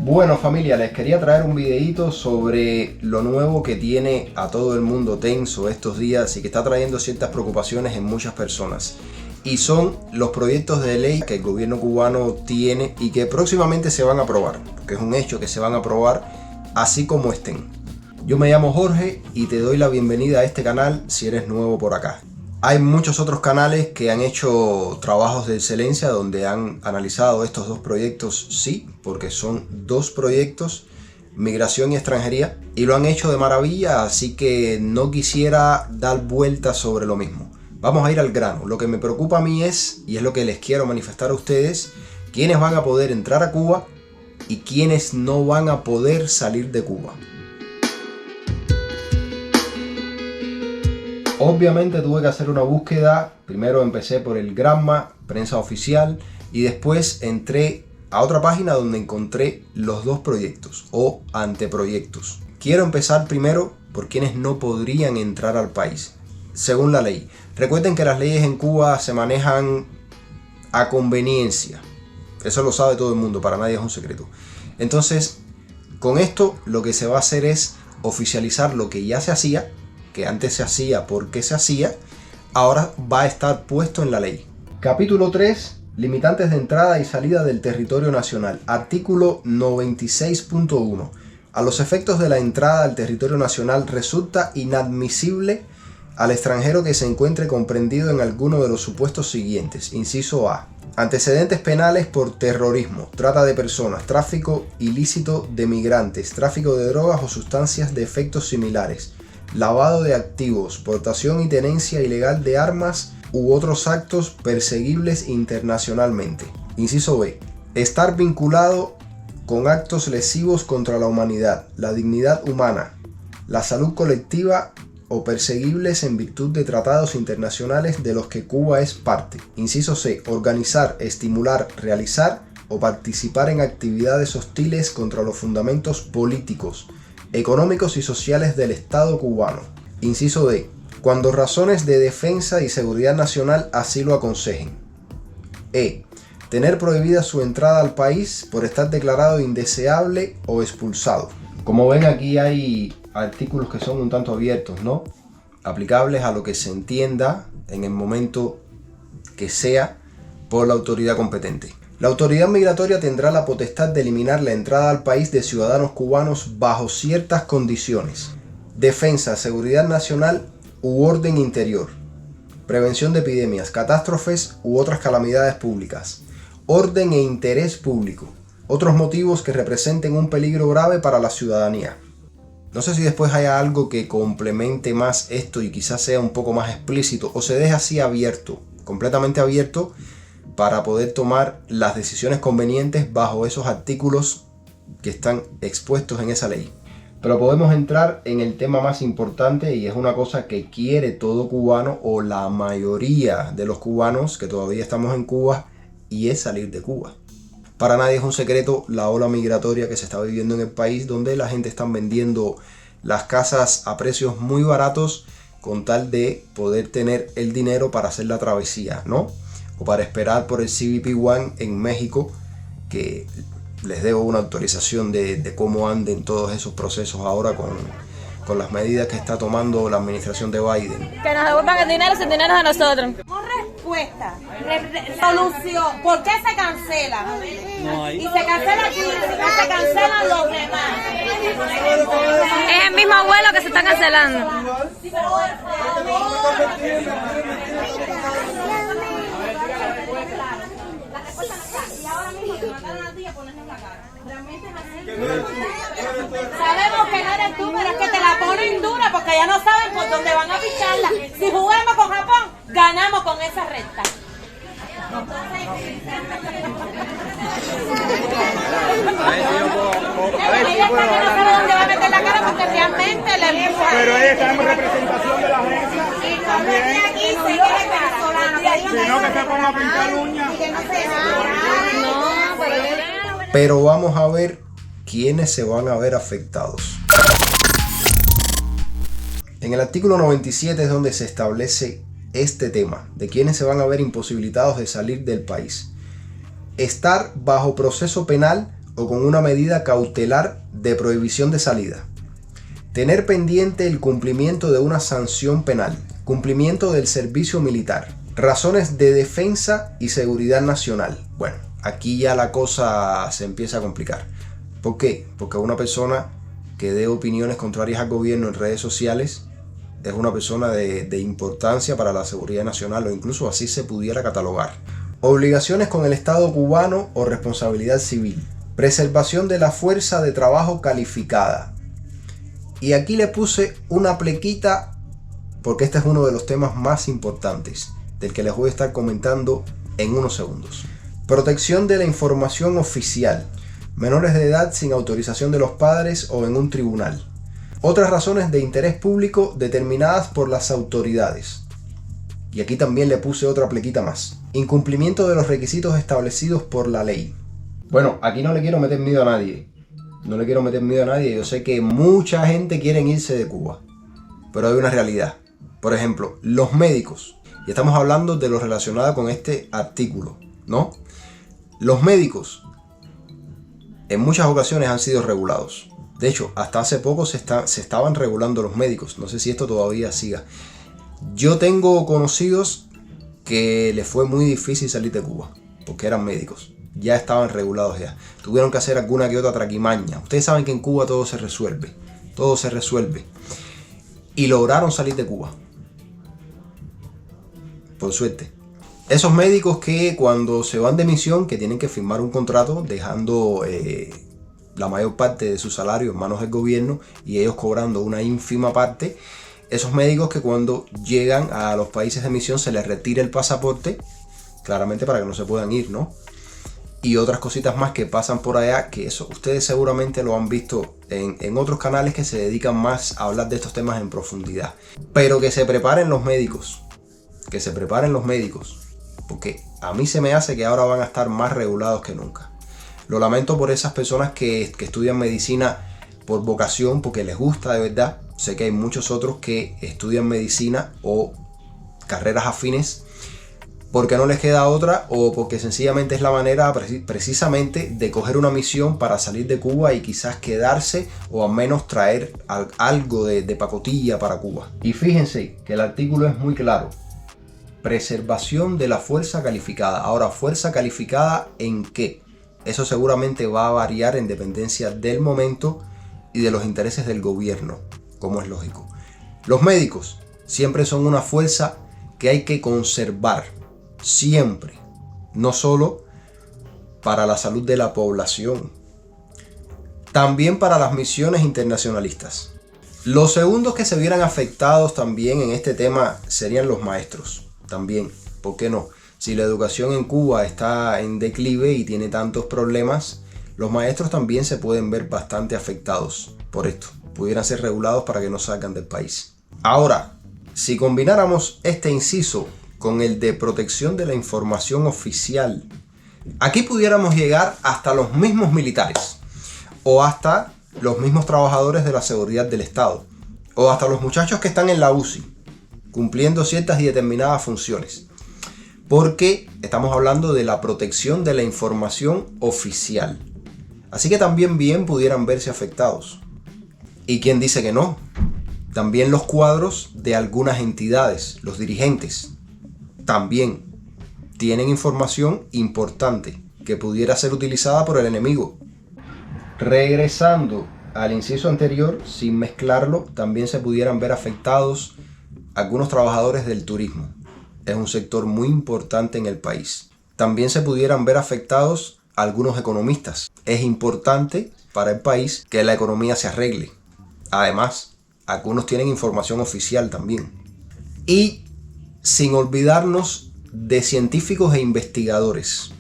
Bueno familia, les quería traer un videito sobre lo nuevo que tiene a todo el mundo tenso estos días y que está trayendo ciertas preocupaciones en muchas personas. Y son los proyectos de ley que el gobierno cubano tiene y que próximamente se van a aprobar, porque es un hecho que se van a aprobar así como estén. Yo me llamo Jorge y te doy la bienvenida a este canal si eres nuevo por acá. Hay muchos otros canales que han hecho trabajos de excelencia donde han analizado estos dos proyectos, sí, porque son dos proyectos, migración y extranjería, y lo han hecho de maravilla, así que no quisiera dar vueltas sobre lo mismo. Vamos a ir al grano. Lo que me preocupa a mí es, y es lo que les quiero manifestar a ustedes, quiénes van a poder entrar a Cuba y quiénes no van a poder salir de Cuba. Obviamente tuve que hacer una búsqueda. Primero empecé por el Granma, prensa oficial, y después entré a otra página donde encontré los dos proyectos o anteproyectos. Quiero empezar primero por quienes no podrían entrar al país, según la ley. Recuerden que las leyes en Cuba se manejan a conveniencia. Eso lo sabe todo el mundo, para nadie es un secreto. Entonces, con esto lo que se va a hacer es oficializar lo que ya se hacía, que antes se hacía porque se hacía, ahora va a estar puesto en la ley. Capítulo 3. Limitantes de entrada y salida del territorio nacional. Artículo 96.1. A los efectos de la entrada al territorio nacional resulta inadmisible al extranjero que se encuentre comprendido en alguno de los supuestos siguientes. Inciso A. Antecedentes penales por terrorismo, trata de personas, tráfico ilícito de migrantes, tráfico de drogas o sustancias de efectos similares, lavado de activos, portación y tenencia ilegal de armas u otros actos perseguibles internacionalmente. Inciso B. Estar vinculado con actos lesivos contra la humanidad, la dignidad humana, la salud colectiva o perseguibles en virtud de tratados internacionales de los que Cuba es parte. Inciso C. Organizar, estimular, realizar o participar en actividades hostiles contra los fundamentos políticos, económicos y sociales del Estado cubano. Inciso D. Cuando razones de defensa y seguridad nacional así lo aconsejen. E. Tener prohibida su entrada al país por estar declarado indeseable o expulsado. Como ven, aquí hay artículos que son un tanto abiertos, ¿no? Aplicables a lo que se entienda en el momento que sea por la autoridad competente. La autoridad migratoria tendrá la potestad de eliminar la entrada al país de ciudadanos cubanos bajo ciertas condiciones: defensa, seguridad nacional u orden interior, prevención de epidemias, catástrofes u otras calamidades públicas, orden e interés público, otros motivos que representen un peligro grave para la ciudadanía. No sé si después haya algo que complemente más esto y quizás sea un poco más explícito o se deje así abierto, completamente abierto, para poder tomar las decisiones convenientes bajo esos artículos que están expuestos en esa ley. Pero podemos entrar en el tema más importante, y es una cosa que quiere todo cubano o la mayoría de los cubanos que todavía estamos en Cuba, y es salir de Cuba. Para nadie es un secreto la ola migratoria que se está viviendo en el país, donde la gente está vendiendo las casas a precios muy baratos con tal de poder tener el dinero para hacer la travesía, ¿no? O para esperar por el CBP-1 en México, que les debo una actualización de cómo anden todos esos procesos ahora con las medidas que está tomando la administración de Biden. Que nos devuelvan el dinero, si el dinero es de nosotros. Respuesta, solución, ¿por qué se cancela? Y se cancela aquí, se cancelan los demás. Es el mismo vuelo que se está cancelando. Y ahora mismo te mandaron a ti a ponernos la cara. Realmente es así. Sabemos que no eres tú, pero es que te la ponen dura porque ya no saben por dónde van a picharla. Si jugamos con Japón, ganamos con esa recta. Ella está que no sabe dónde va a meter la cara porque realmente le empuja. Pero ella está en representación de la agencia. Y cuando esté aquí se quiere venezolano. Sino que se ponga a pintar uñas. Y que no se Pero vamos a ver quiénes se van a ver afectados. En el artículo 97 es donde se establece este tema, de quienes se van a ver imposibilitados de salir del país. Estar bajo proceso penal o con una medida cautelar de prohibición de salida. Tener pendiente el cumplimiento de una sanción penal, cumplimiento del servicio militar, razones de defensa y seguridad nacional. Bueno, aquí ya la cosa se empieza a complicar. ¿Por qué? Porque una persona que dé opiniones contrarias al gobierno en redes sociales es una persona de importancia para la seguridad nacional, o incluso así se pudiera catalogar. Obligaciones con el Estado cubano o responsabilidad civil. Preservación de la fuerza de trabajo calificada. Y aquí le puse una plequita porque este es uno de los temas más importantes, del que les voy a estar comentando en unos segundos. Protección de la información oficial. Menores de edad sin autorización de los padres o en un tribunal. Otras razones de interés público determinadas por las autoridades. Y aquí también le puse otra plequita más. Incumplimiento de los requisitos establecidos por la ley. Bueno, aquí no le quiero meter miedo a nadie. No le quiero meter miedo a nadie. Yo sé que mucha gente quiere irse de Cuba. Pero hay una realidad. Por ejemplo, los médicos. Y estamos hablando de lo relacionado con este artículo, ¿no? Los médicos en muchas ocasiones han sido regulados. De hecho, hasta hace poco se estaban regulando los médicos. No sé si esto todavía siga. Yo tengo conocidos que les fue muy difícil salir de Cuba porque eran médicos. Ya estaban regulados ya. Tuvieron que hacer alguna que otra traquimaña. Ustedes saben que en Cuba todo se resuelve. Todo se resuelve. Y lograron salir de Cuba. Por suerte. Esos médicos que cuando se van de misión, que tienen que firmar un contrato dejando la mayor parte de su salario en manos del gobierno y ellos cobrando una ínfima parte. Esos médicos que cuando llegan a los países de misión se les retira el pasaporte, claramente para que no se puedan ir, ¿no? Y otras cositas más que pasan por allá, que eso ustedes seguramente lo han visto en otros canales que se dedican más a hablar de estos temas en profundidad. Pero que se preparen los médicos, porque a mí se me hace que ahora van a estar más regulados que nunca. Lo lamento por esas personas que estudian medicina por vocación, porque les gusta de verdad. Sé que hay muchos otros que estudian medicina o carreras afines porque no les queda otra o porque sencillamente es la manera precisamente de coger una misión para salir de Cuba y quizás quedarse o al menos traer algo de pacotilla para Cuba. Y fíjense que el artículo es muy claro. Preservación de la fuerza calificada. Ahora, ¿fuerza calificada en qué? Eso seguramente va a variar en dependencia del momento y de los intereses del gobierno, como es lógico. Los médicos siempre son una fuerza que hay que conservar, siempre, no solo para la salud de la población, también para las misiones internacionalistas. Los segundos que se vieran afectados también en este tema serían los maestros. También, ¿por qué no? Si la educación en Cuba está en declive y tiene tantos problemas, los maestros también se pueden ver bastante afectados por esto. Pudieran ser regulados para que no salgan del país. Ahora, si combináramos este inciso con el de protección de la información oficial, aquí pudiéramos llegar hasta los mismos militares, o hasta los mismos trabajadores de la seguridad del Estado, o hasta los muchachos que están en la UCI, cumpliendo ciertas y determinadas funciones. Porque estamos hablando de la protección de la información oficial. Así que también bien pudieran verse afectados. ¿Y quién dice que no? También los cuadros de algunas entidades, los dirigentes, también tienen información importante que pudiera ser utilizada por el enemigo. Regresando al inciso anterior, sin mezclarlo, también se pudieran ver afectados algunos trabajadores del turismo. Es un sector muy importante en el país. También se pudieran ver afectados algunos economistas. Es importante para el país que la economía se arregle. Además, algunos tienen información oficial también. Y sin olvidarnos de científicos e investigadores.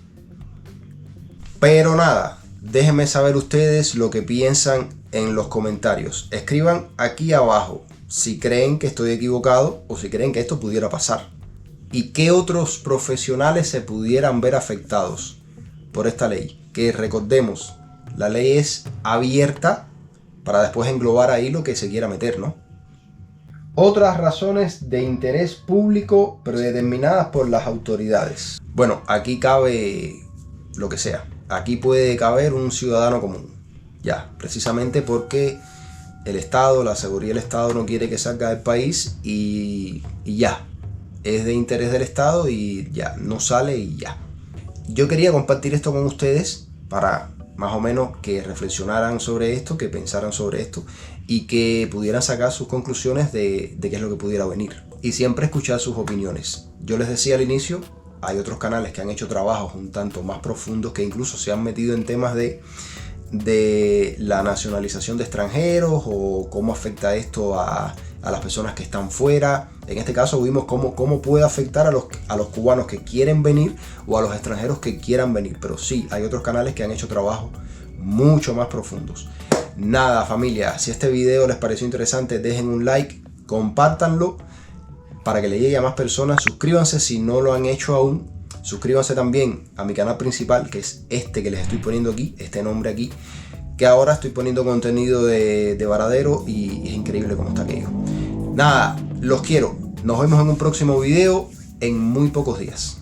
Pero nada, déjenme saber ustedes lo que piensan en los comentarios. Escriban aquí abajo si creen que estoy equivocado o si creen que esto pudiera pasar. Y qué otros profesionales se pudieran ver afectados por esta ley. Que recordemos, la ley es abierta para después englobar ahí lo que se quiera meter, ¿no? Otras razones de interés público predeterminadas por las autoridades. Bueno, aquí cabe lo que sea. aquí puede caber un ciudadano común. Ya, precisamente porque el Estado, la seguridad del Estado no quiere que salga del país y ya. Es de interés del Estado y ya, no sale y ya. Yo quería compartir esto con ustedes para más o menos que reflexionaran sobre esto, que pensaran sobre esto y que pudieran sacar sus conclusiones de qué es lo que pudiera venir. Y siempre escuchar sus opiniones. Yo les decía al inicio, hay otros canales que han hecho trabajos un tanto más profundos que incluso se han metido en temas de la nacionalización de extranjeros o cómo afecta esto a las personas que están fuera. En este caso vimos cómo puede afectar a los cubanos que quieren venir o a los extranjeros que quieran venir. Pero sí, hay otros canales que han hecho trabajos mucho más profundos. Nada, familia, si este video les pareció interesante, dejen un like, compártanlo para que le llegue a más personas. Suscríbanse si no lo han hecho aún. Suscríbanse también a mi canal principal, que es este que les estoy poniendo aquí, este nombre aquí, que ahora estoy poniendo contenido de Varadero y es increíble cómo está aquello. Nada, los quiero. Nos vemos en un próximo video en muy pocos días.